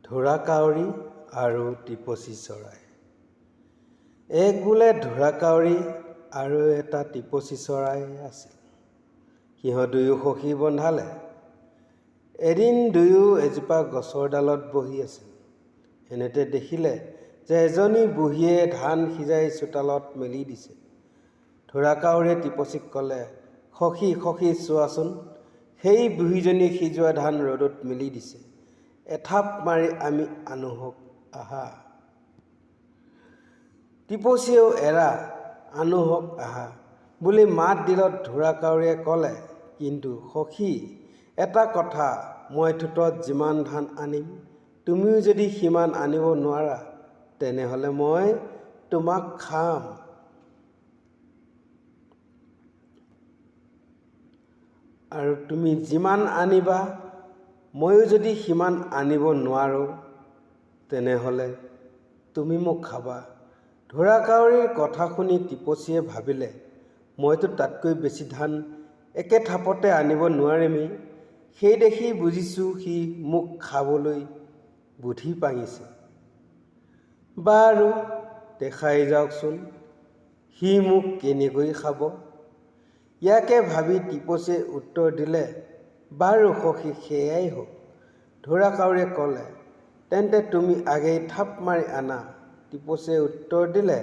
ঢোঁৰাকাউৰী আৰু টিপচী চৰাই। এক বোলে ঢোঁৰাকাউৰী আৰু এটা টিপচী চৰাই আছিল। সিহঁত দুয়ো সখী বন্ধালে। এদিন দুয়ো এজোপা গছৰ ডালত বহি আছিল। এনেতে দেখিলে যে এজনী বুঢ়ীয়ে ধান সিজাই চোতালত মেলি দিছে। ঢোঁৰাকাউৰীয়ে টিপচীক ক'লে, সখী সখী চোৱাচোন, সেই বুঢ়ীজনী সিজোৱা ধান ৰ'দত মেলি দিছে। এথাপ মাৰি আমি আনোহক আহা। টিপচীয়েও এৰা, আনোহক আহা বুলি মাত দিলত ঢোঁৰাকাউৰীয়ে ক'লে, কিন্তু সখী, এটা কথা, মই ঠোঁটত যিমান ধান আনিম, তুমিও যদি সিমান আনিব নোৱাৰা, তেনেহ'লে মই তোমাক খাম। আৰু তুমি যিমান আনিবা, ময়ো যদি সিমান আনিব নোৱাৰোঁ, তেনেহ'লে তুমি মোক খাবা। ঢোঁৰাকাউৰীৰ কথা শুনি টিপচীয়ে ভাবিলে, মইতো তাতকৈ বেছি ধান একে থাপতে আনিব নোৱাৰিমেই। সেই দেখি বুজিছোঁ সি মোক খাবলৈ বুধি পাঙিছে। বাৰু দেখাই যাওকচোন, সি মোক কেনেকৈ খাব। ইয়াকে ভাবি টিপচীয়ে উত্তৰ দিলে, বাৰু সখী, সেয়াই হওক। ঢোঁৰাকাউৰীয়ে ক'লে, তেন্তে তুমি আগেয়ে থাপ মাৰি আনা। টিপচীয়ে উত্তৰ দিলে,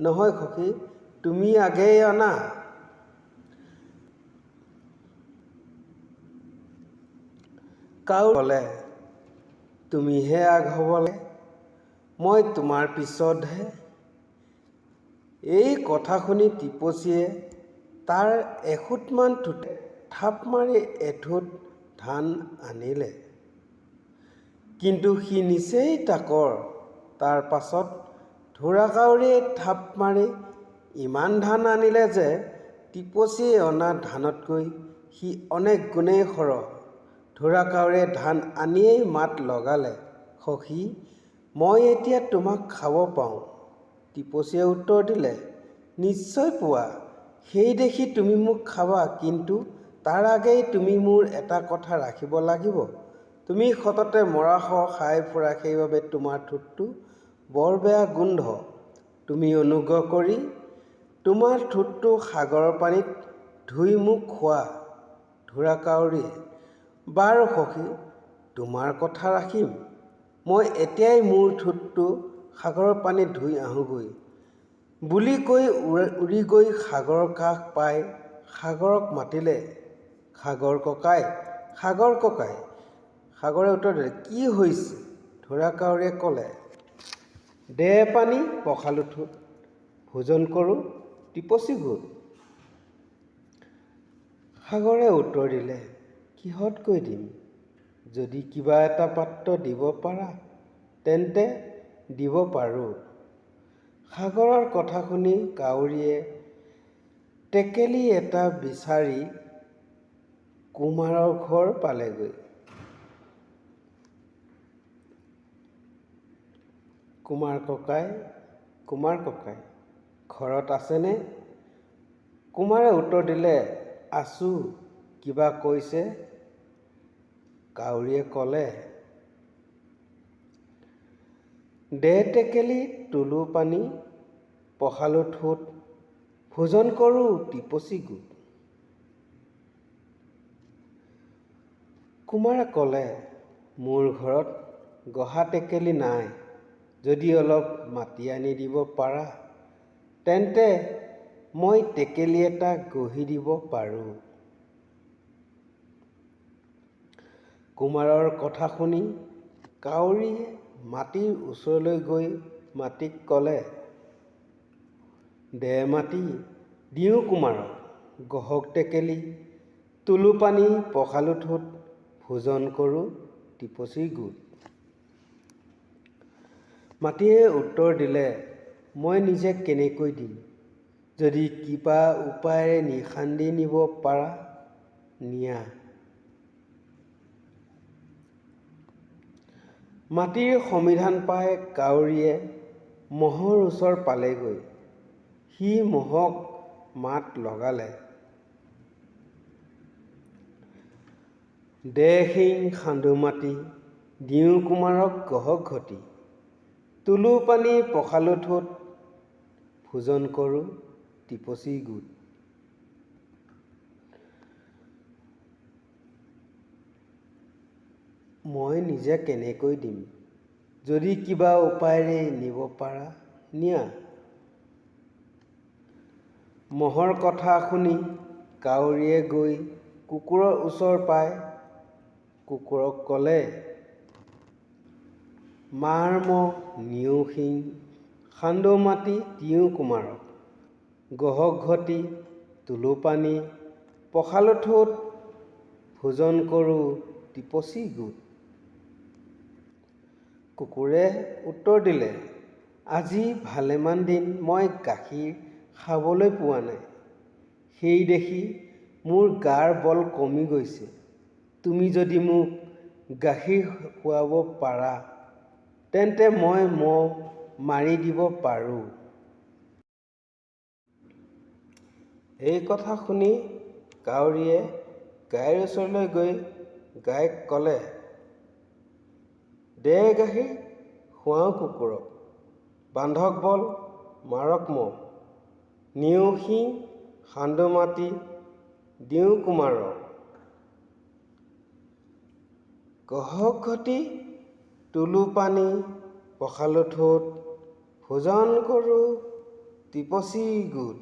নহয় সখী, তুমি আগেয়ে অনা। কাউৰীয়ে ক'লে, তুমিহে আগ হ'ব লাগে, মই তোমাৰ পিছতহে। এই কথা শুনি টিপচীয়ে তাৰ এখুঁদমান ঠোঁটেৰে থাপ মাৰি এঠোঁট ধান আনিলে। কিন্তু সি নিচেই তাকৰ। তাৰ পাছত ঢোঁৰাকাউৰীয়ে থাপ মাৰি ইমান ধান আনিলে যে টিপচীয়ে অনা ধানতকৈ সি অনেক গুণেই সৰহ। ঢোঁৰাকাউৰীয়ে ধান আনিয়েই মাত লগালে, সখী, মই এতিয়া তোমাক খাব পাওঁ। টিপচীয়ে উত্তৰ দিলে, নিশ্চয় পোৱা। সেই দেখি তুমি মোক খাবা, কিন্তু তাৰ আগেয়ে তুমি মোৰ এটা কথা ৰাখিব লাগিব। তুমি সততে মৰাশ খাই ফুৰা, সেইবাবে তোমাৰ ঠোঁটটো বৰ বেয়া গোন্ধ। তুমি অনুগ্ৰহ কৰি তোমাৰ ঠোঁটটো সাগৰৰ পানীত ধুই মোক খোৱা। ঢোঁৰাকাউৰীয়ে, বাৰু সখী, তোমাৰ কথা ৰাখিম। মই এতিয়াই মোৰ ঠোঁটটো সাগৰৰ পানীত ধুই আহোঁগৈ বুলি কৈ উৰি গৈ সাগৰৰ কাষ পাই সাগৰক মাতিলে, সাগৰ ককাই, সাগৰ ককাই। সাগৰে উত্তৰ দিলে, কি হৈছে? ঢোঁৰাকাউৰীয়ে ক'লে, দে পানী, পখালো ঠোঁট, ভোজন কৰোঁ টিপচী গোট। সাগৰে উত্তৰ দিলে, কিহতকৈ দিম? যদি কিবা এটা পাত্ৰ দিব পাৰা, তেন্তে দিব পাৰোঁ। সাগৰৰ কথা শুনি কাউৰীয়ে টেকেলি এটা বিচাৰি কুমাৰৰ ঘৰ পালেগৈ। কুমাৰ ককাই, ঘৰত আছেনে? কুমাৰে উত্তৰ দিলে, আছোঁ, কিবা কৈছে? কাউৰীয়ে ক'লে, দে টেকেলি, তোলো পানী, পখালো ঠোঁট, ভোজন কৰোঁ টিপচী গোট। কুমাৰে ক'লে, মোৰ ঘৰত গঢ়া টেকেলি নাই। যদি অলপ মাটি আনি দিব পাৰা, তেন্তে মই টেকেলি এটা গঢ়ি দিব পাৰোঁ। কুমাৰৰ কথা শুনি কাউৰীয়ে মাটিৰ ওচৰলৈ গৈ মাটিক ক'লে, দে মাটি, দিওঁ কুমাৰক, গঢ়ক টেকেলি, তোলো পানী, পখালো ঠোঁট, ভোজন কৰোঁ টিপচী গোট। মাটিয়ে উত্তৰ দিলে, মই নিজে কেনেকৈ দিম? যদি কিবা উপায়েৰে নিখান্দি নিব পাৰা, নিয়া। মাটিৰ সমিধান পাই কাউৰীয়ে মহৰ ওচৰ পালেগৈ। সি মহক মাত লগালে, দে শিং খান্দো মাটি, দিওঁ কুমাৰক গহক ঘটি, তুলো পানী পখালো ঠোঁট, ভোজন কৰোঁ টিপচী গোট। মই নিজে কেনেকৈ দিম, যদি কিবা উপায়েৰে নিব পাৰা নিয়া। মহৰ কথা শুনি কাউৰীয়ে গৈ কুকুৰৰ ওচৰ পাই কুকুৰক ক'লে, মাৰ মহ নিওঁ শিং, সান্দো মাটি দিওঁ কুমাৰক, গহক ঘটি তুলো পানী পখালো ঠোঁট, ভোজন কৰোঁ টিপচী গোট। কুকুৰে উত্তৰ দিলে, আজি ভালেমান দিন মই গাখীৰ খাবলৈ পোৱা নাই, সেই দেখি মোৰ গাৰ বল কমি গৈছে। তুমি যদি মোক গাখীৰ খুৱাব পাৰা তেন্তে মই মহ মাৰি দিব পাৰোঁ। এই কথা শুনি কাউৰীয়ে গাইৰ ওচৰলৈ গৈ গাইক ক'লে, দে গাখীৰ খুৱাওঁ কুকুৰক, বান্ধক বল মাৰক মহ, নিওঁ শিং সান্দো মাটি দিওঁ কুমাৰক, গহক ঘটি তুলো পানী পখালো ঠোঁট, ভোজন কৰোঁ টিপচী গোট।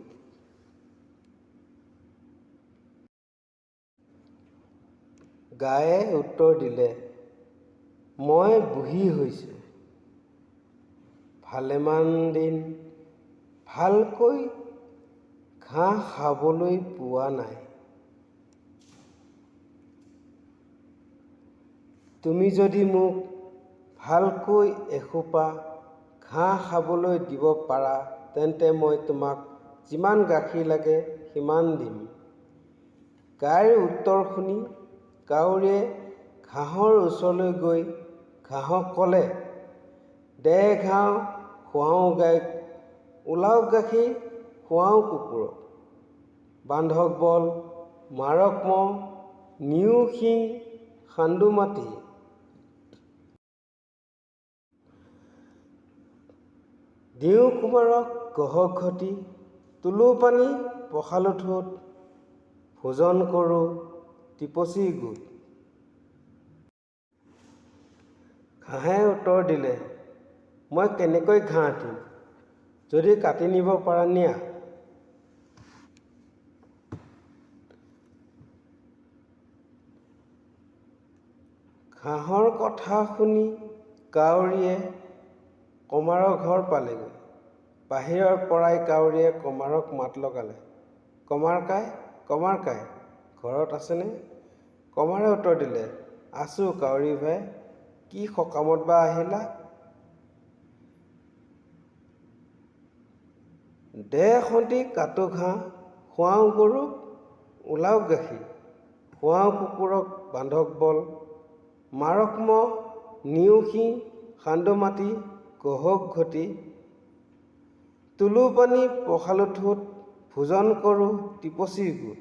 গায়ে উত্তৰ দিলে, মই বুঢ়ী হৈছোঁ, ভালেমান দিন ভালকৈ ঘাঁহ খাবলৈ পোৱা নাই। তুমি যদি মোক ভালকৈ এসোপা ঘাঁহ খাবলৈ দিব পাৰা তেন্তে মই তোমাক যিমান গাখীৰ লাগে সিমান দিম। গাইৰ উত্তৰ শুনি কাউৰীয়ে ঘাঁহৰ ওচৰলৈ গৈ ঘাঁহক ক'লে, দে ঘাঁহ খুৱাওঁ গাইক, ওলাওক গাখীৰ খুৱাওঁ কুকুৰক, বান্ধক বল মাৰক মহ, নিওঁ শিং সান্দো মাটি। দিওঁ কুমাৰক গহক ঘটি, তুলো পানী পখালো ঠোঁট, ভোজন কৰোঁ টিপচী গোট। ঘাঁহে উত্তৰ দিলে, মই কেনেকৈ ঘাঁহ দিম, যদি কাটি নিব পাৰা নিয়া। ঘাঁহৰ কথা শুনি কাউৰীয়ে কমাৰৰ ঘৰ পালেগৈ। বাহিৰৰ পৰাই কাউৰীয়ে কমাৰক মাত লগালে, কমাৰকাই কমাৰকাই ঘৰত আছেনে? কমাৰে উত্তৰ দিলে, আছোঁ কাউৰী ভাই, কি সকামত বা আহিলা? দে খন্তি কাটো ঘাঁহ খুৱাওঁ গৰুক, ওলাওক গাখীৰ খুৱাওঁ কুকুৰক, বান্ধক বল মাৰক মহ, নিওঁ শিং সান্দো মাটি, গহক ঘটি তুলো পানী পখালো ঠোঁট, ভোজন কৰোঁ টিপচী গোট।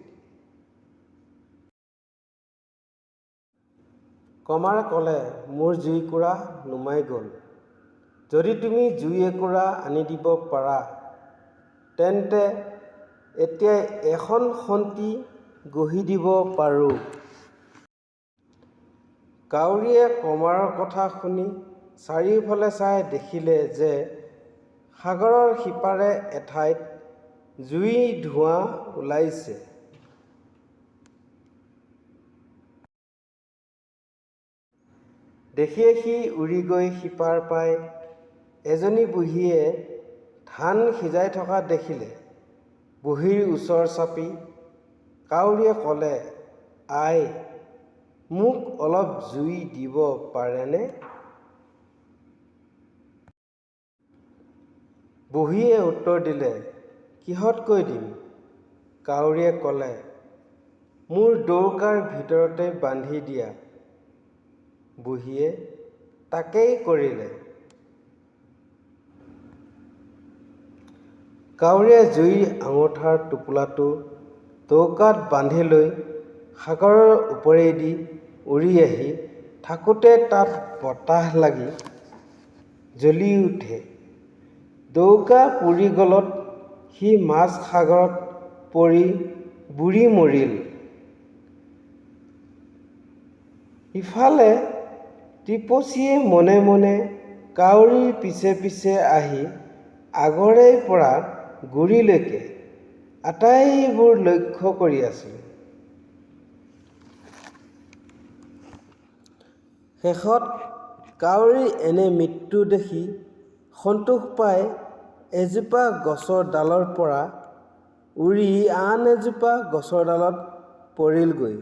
কমাৰে ক'লে, মোৰ জুইকুৰা নুমাই গ'ল, যদি তুমি জুই একুৰা আনি দিব পাৰা তেন্তে এতিয়াই এখন খন্তি গঢ়ি দিব পাৰোঁ। কাউৰীয়ে কমাৰৰ কথা শুনি চাৰিওফালে চাই দেখিলে যে সাগৰৰ সিপাৰে এঠাইত জুইৰ ধোঁৱা ওলাইছে। দেখিয়ে সি উৰি গৈ সিপাৰ পাই এজনী বুঢ়ীয়ে ধান সিজাই থকা দেখিলে। বুঢ়ীৰ ওচৰ চাপি কাউৰীয়ে ক'লে, আই, মোক অলপ জুই দিব পাৰেনে? বুঢ়ীয়ে উত্তৰ দিলে, কিহতকৈ দিম? কাউৰীয়ে ক'লে, মোৰ ডৌকাৰ ভিতৰতে বান্ধি দিয়া। বুঢ়ীয়ে তাকেই কৰিলে। কাউৰীয়ে জুইৰ আঙঠাৰ টোপোলাটো ডৌকাত বান্ধি লৈ সাগৰৰ ওপৰেদি উৰি আহি থাকোঁতে তাত বতাহ লাগি জ্বলি উঠে। ডৌকা পুৰি গলত সি মাছ সাগৰত পৰি বুৰি মৰিল। ইফালে টিপচীয়ে মনে মনে কাউৰীৰ পিছে পিছে আহি আগৰে পৰা গুৰিলৈকে আটাইবোৰ লক্ষ্য কৰি আছিল। শেষত কাউৰীৰ এনে মৃত্যু দেখি সন্তোষ পাই এজোপা গছৰ ডালৰ পৰা উৰি আন এজোপা গছৰ ডালত পৰিলগৈ।